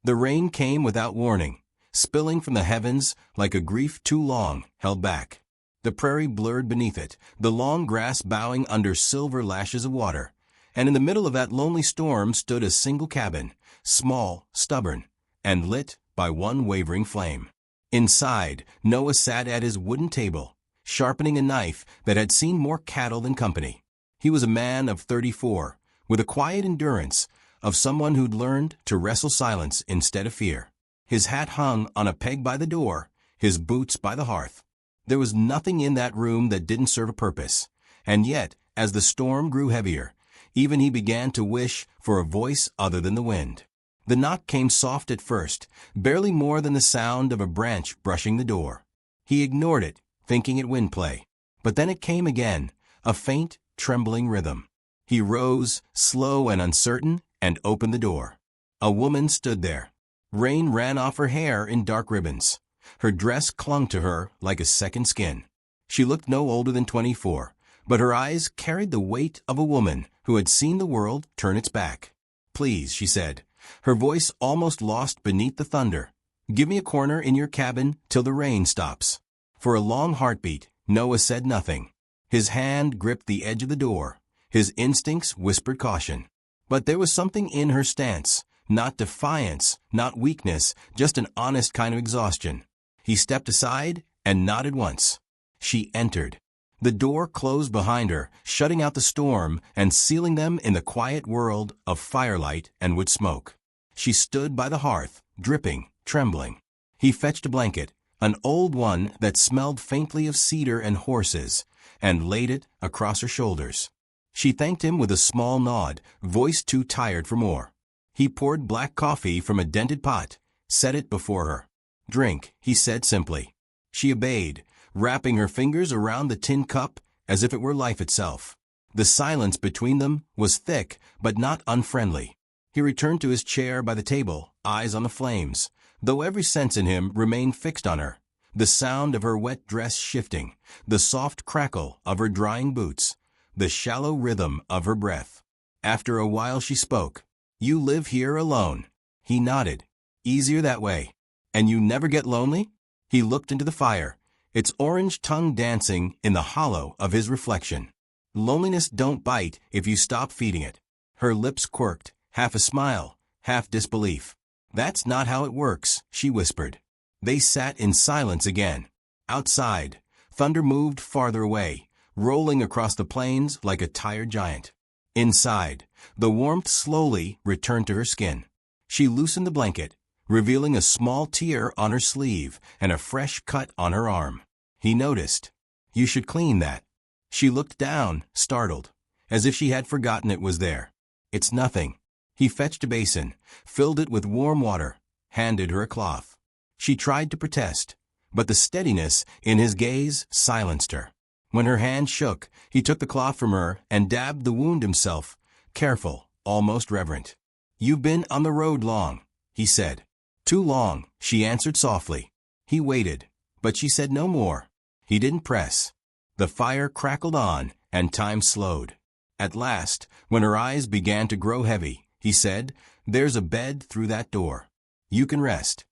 The rain came without warning, spilling from the heavens like a grief too long held back. The prairie blurred beneath it, the long grass bowing under silver lashes of water, and in the middle of that lonely storm stood a single cabin, small, stubborn, and lit by one wavering flame. Inside, Noah sat at his wooden table, sharpening a knife that had seen more cattle than company. He was a man of 34, with a quiet endurance of someone who'd learned to wrestle silence instead of fear. His hat hung on a peg by the door, his boots by the hearth. There was nothing in that room that didn't serve a purpose, and yet, as the storm grew heavier, even he began to wish for a voice other than the wind. The knock came soft at first, barely more than the sound of a branch brushing the door. He ignored it, thinking it wind play. But then it came again, a faint, trembling rhythm. He rose, slow and uncertain, and opened the door. A woman stood there. Rain ran off her hair in dark ribbons. Her dress clung to her like a second skin. She looked no older than 24, but her eyes carried the weight of a woman who had seen the world turn its back. "Please," she said, her voice almost lost beneath the thunder, "give me a corner in your cabin till the rain stops." For a long heartbeat, Noah said nothing. His hand gripped the edge of the door. His instincts whispered caution. But there was something in her stance, not defiance, not weakness, just an honest kind of exhaustion. He stepped aside and nodded once. She entered. The door closed behind her, shutting out the storm and sealing them in the quiet world of firelight and wood smoke. She stood by the hearth, dripping, trembling. He fetched a blanket, an old one that smelled faintly of cedar and horses, and laid it across her shoulders. She thanked him with a small nod, voice too tired for more. He poured black coffee from a dented pot, set it before her. "Drink," he said simply. She obeyed, wrapping her fingers around the tin cup as if it were life itself. The silence between them was thick but not unfriendly. He returned to his chair by the table, eyes on the flames, though every sense in him remained fixed on her. The sound of her wet dress shifting, the soft crackle of her drying boots, the shallow rhythm of her breath. After a while she spoke. "You live here alone." He nodded. "Easier that way. And you never get lonely?" He looked into the fire, its orange tongue dancing in the hollow of his reflection. "Loneliness don't bite if you stop feeding it." Her lips quirked, half a smile, half disbelief. "That's not how it works," she whispered. They sat in silence again. Outside, thunder moved farther away, rolling across the plains like a tired giant. Inside, the warmth slowly returned to her skin. She loosened the blanket, revealing a small tear on her sleeve and a fresh cut on her arm. He noticed. "You should clean that." She looked down, startled, as if she had forgotten it was there. "It's nothing." He fetched a basin, filled it with warm water, handed her a cloth. She tried to protest, but the steadiness in his gaze silenced her. When her hand shook, he took the cloth from her and dabbed the wound himself, careful, almost reverent. "You've been on the road long," he said. "Too long," she answered softly. He waited, but she said no more. He didn't press. The fire crackled on, and time slowed. At last, when her eyes began to grow heavy, he said, "There's a bed through that door. You can rest."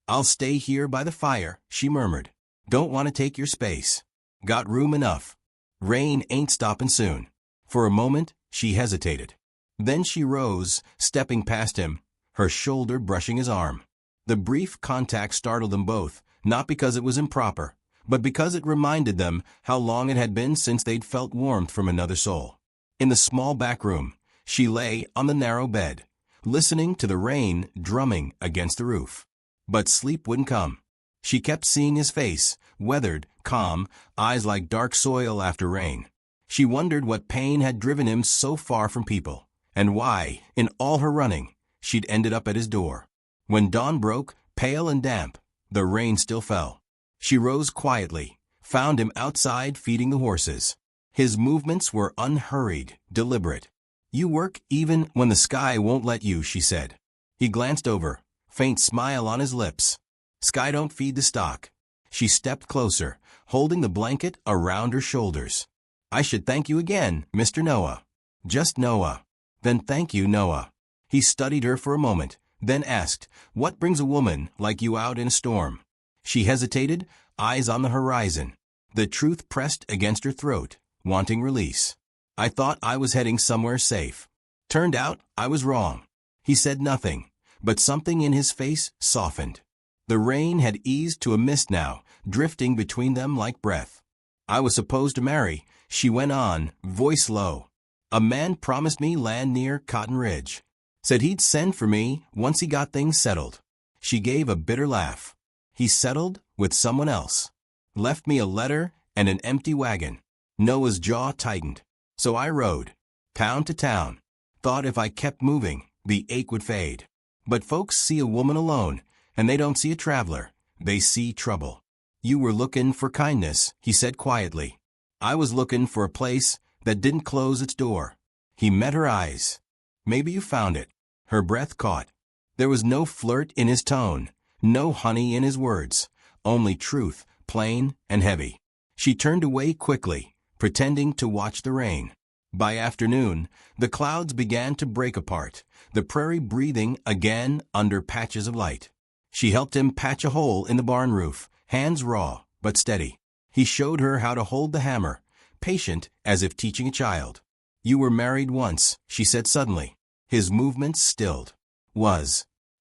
"I'll stay here by the fire," she murmured. "Don't want to take your space. Got room enough. Rain ain't stopping soon." For a moment, she hesitated. Then she rose, stepping past him, her shoulder brushing his arm. The brief contact startled them both, not because it was improper, but because it reminded them how long it had been since they'd felt warmth from another soul. In the small back room, she lay on the narrow bed, listening to the rain drumming against the roof. But sleep wouldn't come. She kept seeing his face, weathered, calm, eyes like dark soil after rain. She wondered what pain had driven him so far from people, and why, in all her running, she'd ended up at his door. When dawn broke, pale and damp, the rain still fell. She rose quietly, found him outside feeding the horses. His movements were unhurried, deliberate. "You work even when the sky won't let you," she said. He glanced over, faint smile on his lips. "Sky don't feed the stock." She stepped closer, holding the blanket around her shoulders. "I should thank you again, Mr. Noah." "Just Noah." "Then thank you, Noah." He studied her for a moment, then asked, "What brings a woman like you out in a storm?" She hesitated, eyes on the horizon. The truth pressed against her throat, wanting release. "I thought I was heading somewhere safe. Turned out I was wrong." He said nothing, but something in his face softened. The rain had eased to a mist now, drifting between them like breath. "I was supposed to marry," she went on, voice low. "A man promised me land near Cotton Ridge. Said he'd send for me once he got things settled." She gave a bitter laugh. "He settled with someone else. Left me a letter and an empty wagon." Noah's jaw tightened. "So I rode town to town. Thought if I kept moving, the ache would fade. But folks see a woman alone, and they don't see a traveler. They see trouble." "You were looking for kindness," he said quietly. "I was looking for a place that didn't close its door." He met her eyes. "Maybe you found it." Her breath caught. There was no flirt in his tone, no honey in his words, only truth, plain and heavy. She turned away quickly, pretending to watch the rain. By afternoon, the clouds began to break apart, the prairie breathing again under patches of light. She helped him patch a hole in the barn roof, hands raw but steady. He showed her how to hold the hammer, patient as if teaching a child. "You were married once," she said suddenly. His movements stilled.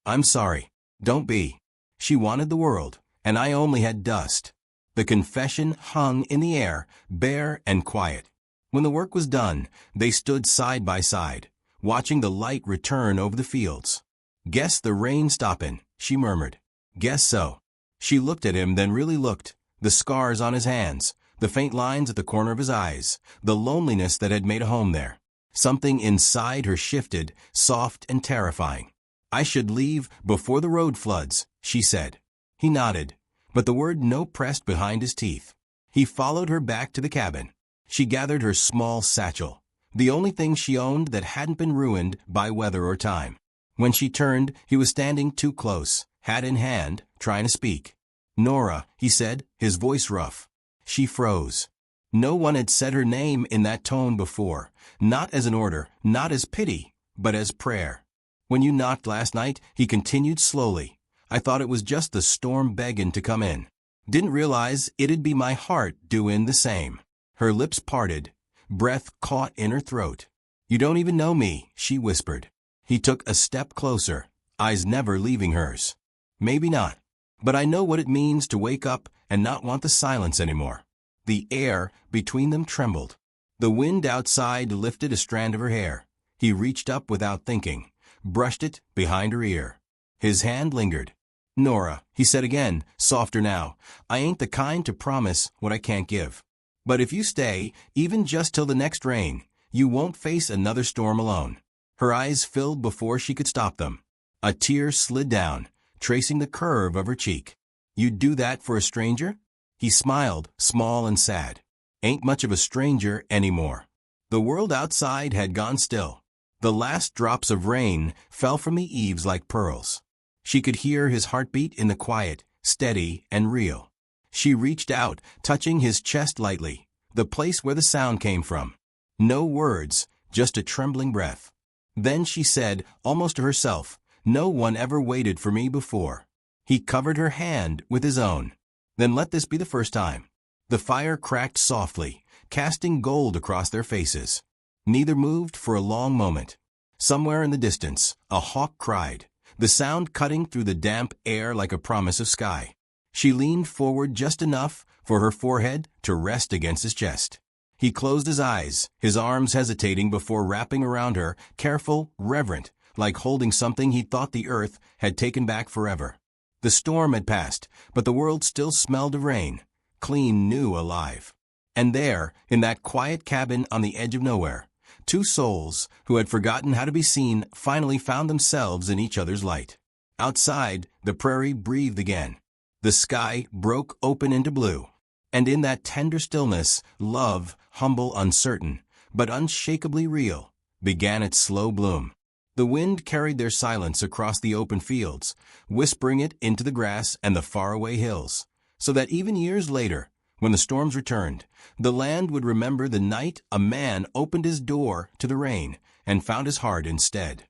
"I'm sorry." "Don't be." She wanted the world, and I only had dust. The confession hung in the air, bare and quiet. When the work was done, they stood side by side, watching the light return over the fields. "Guess the rain stoppin'," she murmured. "Guess so." She looked at him, then really looked. The scars on his hands, the faint lines at the corner of his eyes, the loneliness that had made a home there. Something inside her shifted, soft and terrifying. "I should leave before the road floods," she said. He nodded, but the word no pressed behind his teeth. He followed her back to the cabin. She gathered her small satchel, the only thing she owned that hadn't been ruined by weather or time. When she turned, he was standing too close, hat in hand, trying to speak. "Nora," he said, his voice rough. She froze. No one had said her name in that tone before, not as an order, not as pity, but as prayer. "When you knocked last night," he continued slowly, "I thought it was just the storm begging to come in. Didn't realize it'd be my heart doing the same." Her lips parted, breath caught in her throat. "You don't even know me," she whispered. He took a step closer, eyes never leaving hers. "Maybe not, but I know what it means to wake up and not want the silence anymore." The air between them trembled. The wind outside lifted a strand of her hair. He reached up without thinking, brushed it behind her ear. His hand lingered. "Nora," he said again, softer now, "I ain't the kind to promise what I can't give. But if you stay, even just till the next rain, you won't face another storm alone." Her eyes filled before she could stop them. A tear slid down, tracing the curve of her cheek. "You'd do that for a stranger?" He smiled, small and sad. "Ain't much of a stranger anymore." The world outside had gone still. The last drops of rain fell from the eaves like pearls. She could hear his heartbeat in the quiet, steady and real. She reached out, touching his chest lightly, the place where the sound came from. No words, just a trembling breath. Then she said, almost to herself, "No one ever waited for me before." He covered her hand with his own. "Then let this be the first time." The fire cracked softly, casting gold across their faces. Neither moved for a long moment. Somewhere in the distance, a hawk cried, the sound cutting through the damp air like a promise of sky. She leaned forward just enough for her forehead to rest against his chest. He closed his eyes, his arms hesitating before wrapping around her, careful, reverent, like holding something he thought the earth had taken back forever. The storm had passed, but the world still smelled of rain, clean, new, alive. And there, in that quiet cabin on the edge of nowhere, two souls who had forgotten how to be seen finally found themselves in each other's light. Outside, the prairie breathed again. The sky broke open into blue. And in that tender stillness, love, humble, uncertain, but unshakably real, began its slow bloom. The wind carried their silence across the open fields, whispering it into the grass and the faraway hills, so that even years later, when the storms returned, the land would remember the night a man opened his door to the rain and found his heart instead.